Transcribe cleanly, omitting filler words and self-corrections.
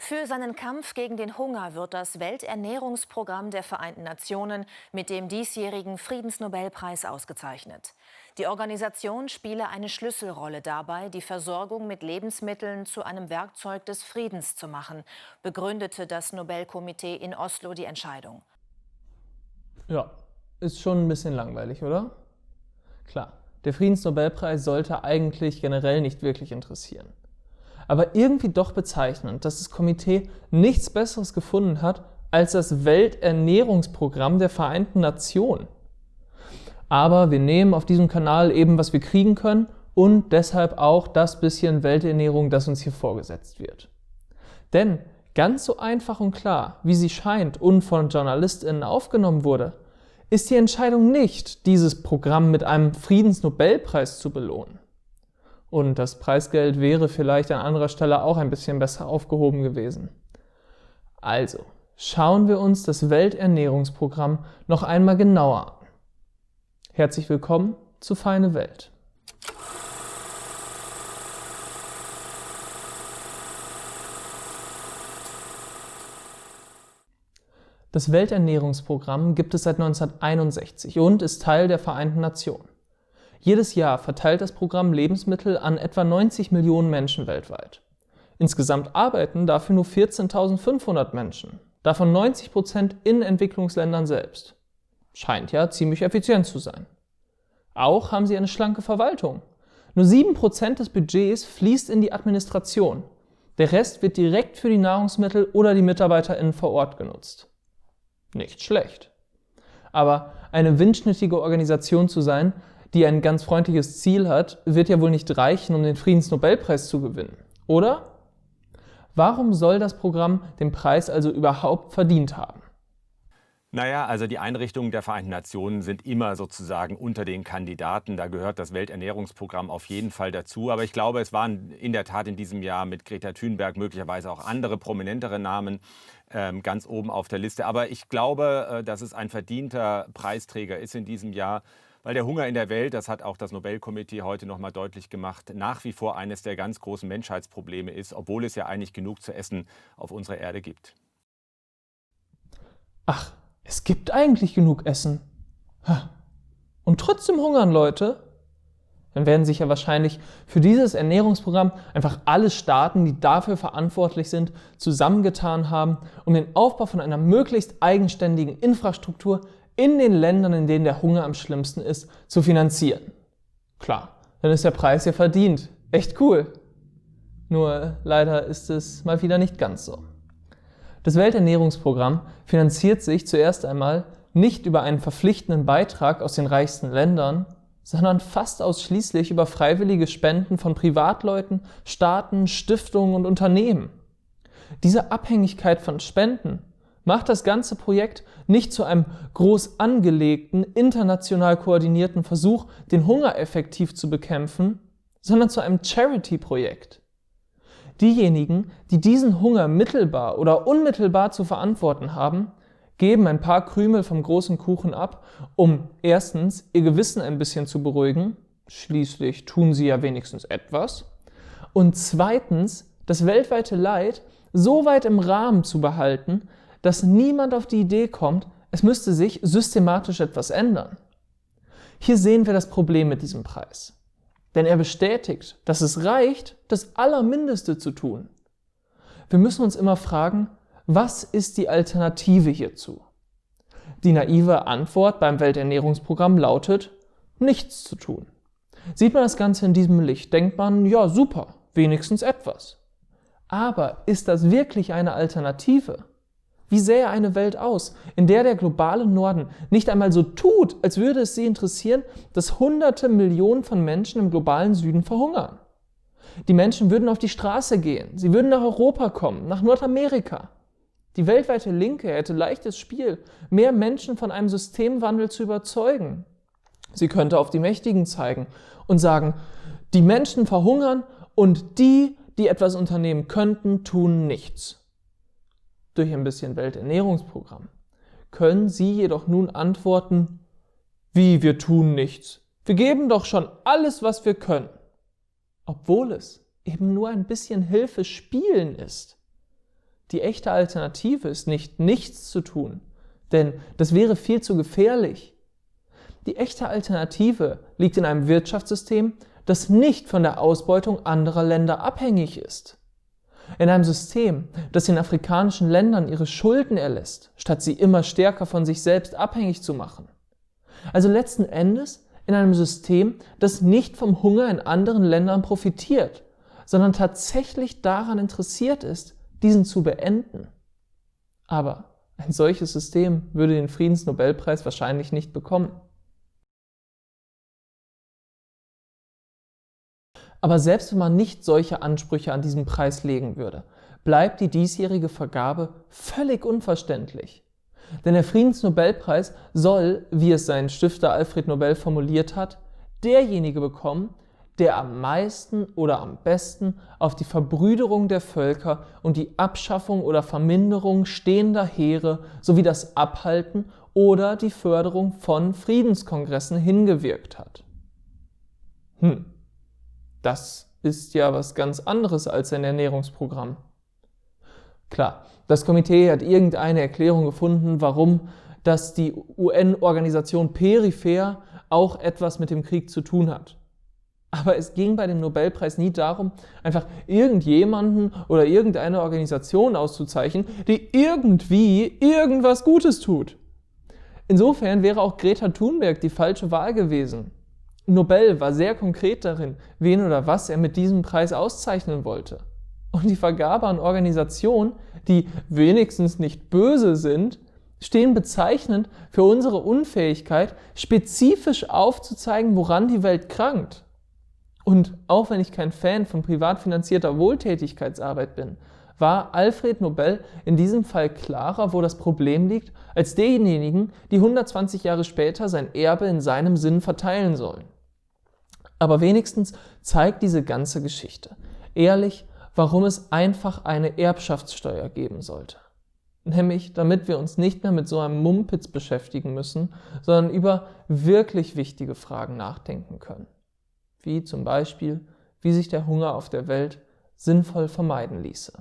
Für seinen Kampf gegen den Hunger wird das Welternährungsprogramm der Vereinten Nationen mit dem diesjährigen Friedensnobelpreis ausgezeichnet. Die Organisation spiele eine Schlüsselrolle dabei, die Versorgung mit Lebensmitteln zu einem Werkzeug des Friedens zu machen, begründete das Nobelkomitee in Oslo die Entscheidung. Ja, ist schon ein bisschen langweilig, oder? Klar, der Friedensnobelpreis sollte eigentlich generell nicht wirklich interessieren. Aber irgendwie doch bezeichnend, dass das Komitee nichts Besseres gefunden hat als das Welternährungsprogramm der Vereinten Nationen. Aber wir nehmen auf diesem Kanal eben, was wir kriegen können und deshalb auch das bisschen Welternährung, das uns hier vorgesetzt wird. Denn ganz so einfach und klar, wie sie scheint und von JournalistInnen aufgenommen wurde, ist die Entscheidung nicht, dieses Programm mit einem Friedensnobelpreis zu belohnen. Und das Preisgeld wäre vielleicht an anderer Stelle auch ein bisschen besser aufgehoben gewesen. Also, schauen wir uns das Welternährungsprogramm noch einmal genauer an. Herzlich willkommen zu Feine Welt. Das Welternährungsprogramm gibt es seit 1961 und ist Teil der Vereinten Nationen. Jedes Jahr verteilt das Programm Lebensmittel an etwa 90 Millionen Menschen weltweit. Insgesamt arbeiten dafür nur 14.500 Menschen, davon 90% in Entwicklungsländern selbst. Scheint ja ziemlich effizient zu sein. Auch haben sie eine schlanke Verwaltung. Nur 7% des Budgets fließt in die Administration. Der Rest wird direkt für die Nahrungsmittel oder die MitarbeiterInnen vor Ort genutzt. Nicht schlecht. Aber eine windschnittige Organisation zu sein, die ein ganz freundliches Ziel hat, wird ja wohl nicht reichen, um den Friedensnobelpreis zu gewinnen, oder? Warum soll das Programm den Preis also überhaupt verdient haben? Naja, also die Einrichtungen der Vereinten Nationen sind immer sozusagen unter den Kandidaten. Da gehört das Welternährungsprogramm auf jeden Fall dazu. Aber ich glaube, es waren in der Tat in diesem Jahr mit Greta Thunberg möglicherweise auch andere prominentere Namen ganz oben auf der Liste. Aber ich glaube, dass es ein verdienter Preisträger ist in diesem Jahr, weil der Hunger in der Welt, das hat auch das Nobelkomitee heute noch mal deutlich gemacht, nach wie vor eines der ganz großen Menschheitsprobleme ist, obwohl es ja eigentlich genug zu essen auf unserer Erde gibt. Ach, es gibt eigentlich genug Essen. Und trotzdem hungern Leute? Dann werden sich ja wahrscheinlich für dieses Ernährungsprogramm einfach alle Staaten, die dafür verantwortlich sind, zusammengetan haben, um den Aufbau von einer möglichst eigenständigen Infrastruktur in den Ländern, in denen der Hunger am schlimmsten ist, zu finanzieren. Klar, dann ist der Preis ja verdient. Echt cool. Nur leider ist es mal wieder nicht ganz so. Das Welternährungsprogramm finanziert sich zuerst einmal nicht über einen verpflichtenden Beitrag aus den reichsten Ländern, sondern fast ausschließlich über freiwillige Spenden von Privatleuten, Staaten, Stiftungen und Unternehmen. Diese Abhängigkeit von Spenden macht das ganze Projekt nicht zu einem groß angelegten, international koordinierten Versuch, den Hunger effektiv zu bekämpfen, sondern zu einem Charity-Projekt. Diejenigen, die diesen Hunger mittelbar oder unmittelbar zu verantworten haben, geben ein paar Krümel vom großen Kuchen ab, um erstens ihr Gewissen ein bisschen zu beruhigen, schließlich tun sie ja wenigstens etwas, und zweitens das weltweite Leid so weit im Rahmen zu behalten, dass niemand auf die Idee kommt, es müsste sich systematisch etwas ändern. Hier sehen wir das Problem mit diesem Preis. Denn er bestätigt, dass es reicht, das Allermindeste zu tun. Wir müssen uns immer fragen, was ist die Alternative hierzu? Die naive Antwort beim Welternährungsprogramm lautet, nichts zu tun. Sieht man das Ganze in diesem Licht, denkt man, ja super, wenigstens etwas. Aber ist das wirklich eine Alternative? Wie sähe eine Welt aus, in der der globale Norden nicht einmal so tut, als würde es sie interessieren, dass Hunderte Millionen von Menschen im globalen Süden verhungern? Die Menschen würden auf die Straße gehen, sie würden nach Europa kommen, nach Nordamerika. Die weltweite Linke hätte leichtes Spiel, mehr Menschen von einem Systemwandel zu überzeugen. Sie könnte auf die Mächtigen zeigen und sagen, die Menschen verhungern und die, die etwas unternehmen könnten, tun nichts. Durch ein bisschen Welternährungsprogramm können Sie jedoch nun antworten, wie wir tun nichts. Wir geben doch schon alles, was wir können. Obwohl es eben nur ein bisschen Hilfe spielen ist. Die echte Alternative ist nicht, nichts zu tun, denn das wäre viel zu gefährlich. Die echte Alternative liegt in einem Wirtschaftssystem, das nicht von der Ausbeutung anderer Länder abhängig ist. In einem System, das den afrikanischen Ländern ihre Schulden erlässt, statt sie immer stärker von sich selbst abhängig zu machen. Also letzten Endes in einem System, das nicht vom Hunger in anderen Ländern profitiert, sondern tatsächlich daran interessiert ist, diesen zu beenden. Aber ein solches System würde den Friedensnobelpreis wahrscheinlich nicht bekommen. Aber selbst wenn man nicht solche Ansprüche an diesen Preis legen würde, bleibt die diesjährige Vergabe völlig unverständlich. Denn der Friedensnobelpreis soll, wie es sein Stifter Alfred Nobel formuliert hat, derjenige bekommen, der am meisten oder am besten auf die Verbrüderung der Völker und die Abschaffung oder Verminderung stehender Heere sowie das Abhalten oder die Förderung von Friedenskongressen hingewirkt hat. Das ist ja was ganz anderes als ein Ernährungsprogramm. Klar, das Komitee hat irgendeine Erklärung gefunden, warum dass die UN-Organisation peripher auch etwas mit dem Krieg zu tun hat. Aber es ging bei dem Nobelpreis nie darum, einfach irgendjemanden oder irgendeine Organisation auszuzeichnen, die irgendwie irgendwas Gutes tut. Insofern wäre auch Greta Thunberg die falsche Wahl gewesen. Nobel war sehr konkret darin, wen oder was er mit diesem Preis auszeichnen wollte. Und die Vergabe an Organisationen, die wenigstens nicht böse sind, stehen bezeichnend für unsere Unfähigkeit, spezifisch aufzuzeigen, woran die Welt krankt. Und auch wenn ich kein Fan von privat finanzierter Wohltätigkeitsarbeit bin, war Alfred Nobel in diesem Fall klarer, wo das Problem liegt, als denjenigen, die 120 Jahre später sein Erbe in seinem Sinn verteilen sollen. Aber wenigstens zeigt diese ganze Geschichte ehrlich, warum es einfach eine Erbschaftssteuer geben sollte. Nämlich, damit wir uns nicht mehr mit so einem Mumpitz beschäftigen müssen, sondern über wirklich wichtige Fragen nachdenken können. Wie zum Beispiel, wie sich der Hunger auf der Welt sinnvoll vermeiden ließe.